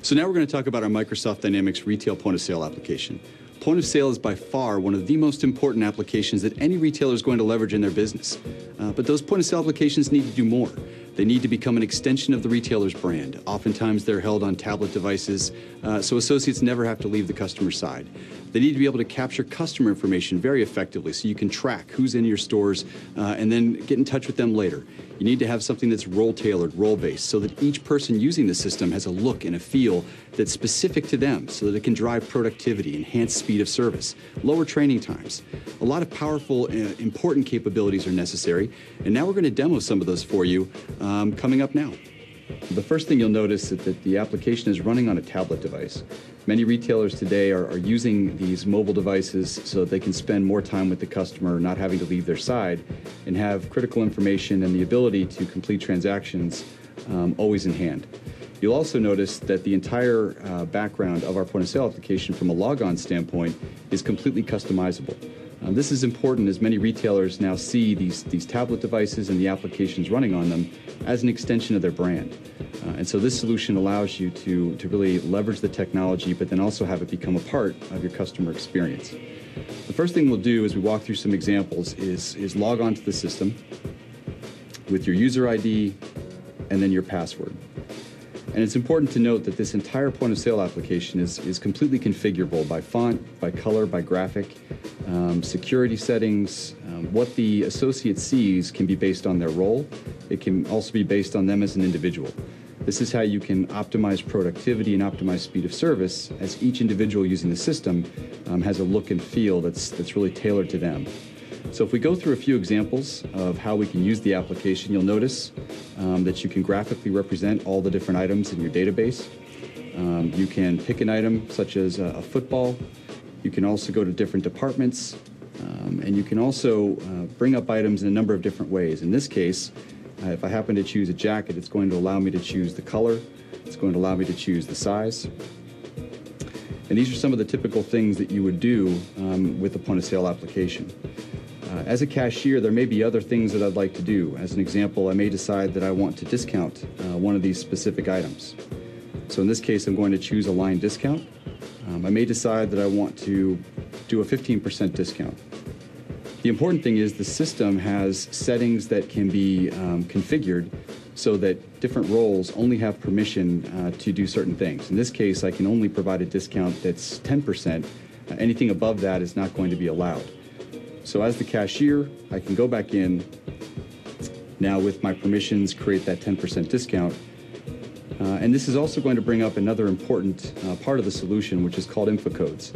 So now we're going to talk about our Microsoft Dynamics retail point of sale application. Point of sale is by far one of the most important applications that any retailer is going to leverage in their business. But those point of sale applications need to do more. They need to become an extension of the retailer's brand. Oftentimes they're held on tablet devices, so associates never have to leave the customer side. They need to be able to capture customer information very effectively so you can track who's in your stores and then get in touch with them later. You need to have something that's role-tailored, role-based, so that each person using the system has a look and a feel that's specific to them so that it can drive productivity, enhance speed of service, lower training times. A lot of powerful, important capabilities are necessary, and now we're going to demo some of those for you coming up now. The first thing you'll notice is that the application is running on a tablet device. Many retailers today are using these mobile devices so that they can spend more time with the customer, not having to leave their side, and have critical information and the ability to complete transactions always in hand. You'll also notice that the entire background of our point of sale application from a logon standpoint is completely customizable. This is important as many retailers now see these tablet devices and the applications running on them as an extension of their brand. And so this solution allows you to really leverage the technology, but then also have it become a part of your customer experience. The first thing we'll do as we walk through some examples is log on to the system with your user ID and then your password. And it's important to note that this entire point of sale application is completely configurable by font, by color, by graphic, security settings. What the associate sees can be based on their role. It can also be based on them as an individual. This is how you can optimize productivity and optimize speed of service as each individual using the system has a look and feel that's really tailored to them. So if we go through a few examples of how we can use the application, you'll notice that you can graphically represent all the different items in your database. You can pick an item such as a football. You can also go to different departments, and you can also bring up items in a number of different ways. In this case, if I happen to choose a jacket, it's going to allow me to choose the color. It's going to allow me to choose the size. And these are some of the typical things that you would do with the point of sale application. As a cashier, there may be other things that I'd like to do. As an example, I may decide that I want to discount one of these specific items. So in this case, I'm going to choose a line discount. I may decide that I want to do a 15% discount. The important thing is the system has settings that can be configured so that different roles only have permission to do certain things. In this case, I can only provide a discount that's 10%. Anything above that is not going to be allowed. So as the cashier, I can go back in now with my permissions, create that 10% discount. And this is also going to bring up another important part of the solution, which is called info codes.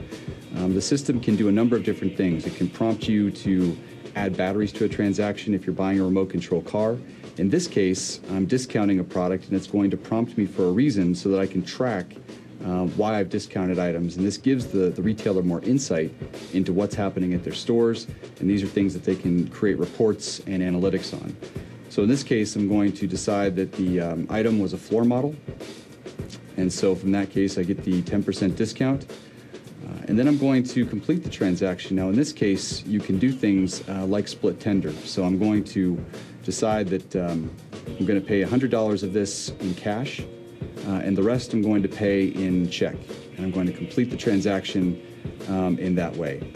The system can do a number of different things. It can prompt you to add batteries to a transaction if you're buying a remote control car. In this case, I'm discounting a product, and it's going to prompt me for a reason so that I can track why I've discounted items. And this gives the retailer more insight into what's happening at their stores. And these are things that they can create reports and analytics on. So in this case, I'm going to decide that the item was a floor model. And so from that case, I get the 10% discount. And then I'm going to complete the transaction. Now in this case, you can do things like split tender. So I'm going to decide that I'm going to pay $100 of this in cash, and the rest I'm going to pay in check. And I'm going to complete the transaction in that way.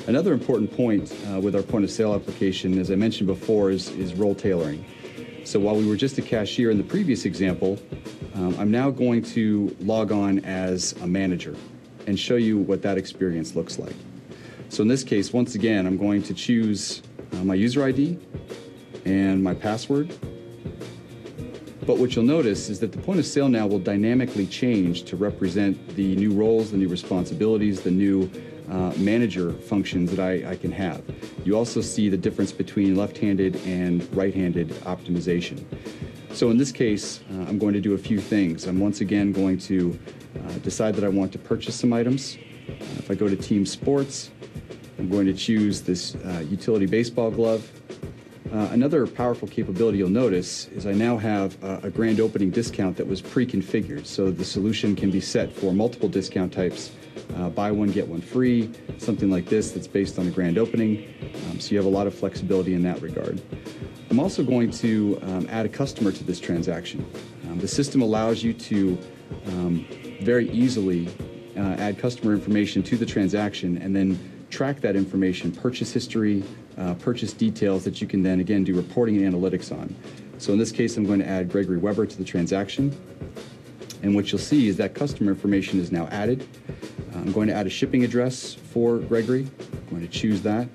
Another important point with our point of sale application, as I mentioned before, is role tailoring. So while we were just a cashier in the previous example, I'm now going to log on as a manager and show you what that experience looks like. So in this case, once again, I'm going to choose my user ID and my password. But what you'll notice is that the point of sale now will dynamically change to represent the new roles, the new responsibilities, the new manager functions that I can have. You also see the difference between left-handed and right-handed optimization. So in this case, I'm going to do a few things. I'm once again going to decide that I want to purchase some items. If I go to Team Sports, I'm going to choose this utility baseball glove. Another powerful capability you'll notice is I now have a grand opening discount that was pre-configured. So the solution can be set for multiple discount types, buy one, get one free, something like this that's based on a grand opening. So you have a lot of flexibility in that regard. I'm also going to add a customer to this transaction. The system allows you to very easily add customer information to the transaction and then track that information, purchase history, purchase details that you can then again do reporting and analytics on. So in this case, I'm going to add Gregory Weber to the transaction. And what you'll see is that customer information is now added. I'm going to add a shipping address for Gregory. I'm going to choose that.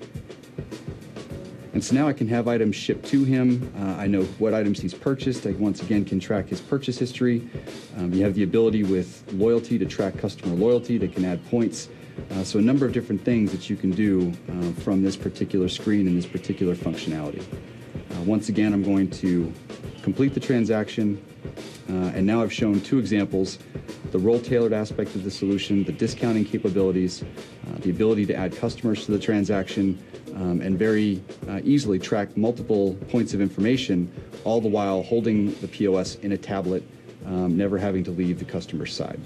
And so now I can have items shipped to him. I know what items he's purchased. I once again can track his purchase history. You have the ability with loyalty to track customer loyalty. They can add points. So a number of different things that you can do from this particular screen and this particular functionality. Once again, I'm going to complete the transaction. And now I've shown two examples: the role-tailored aspect of the solution, the discounting capabilities, the ability to add customers to the transaction, and very easily track multiple points of information, all the while holding the POS in a tablet, never having to leave the customer's side.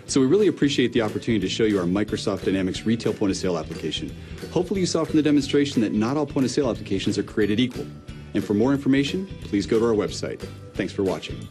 So we really appreciate the opportunity to show you our Microsoft Dynamics retail point-of-sale application. Hopefully you saw from the demonstration that not all point-of-sale applications are created equal. And for more information, please go to our website. Thanks for watching.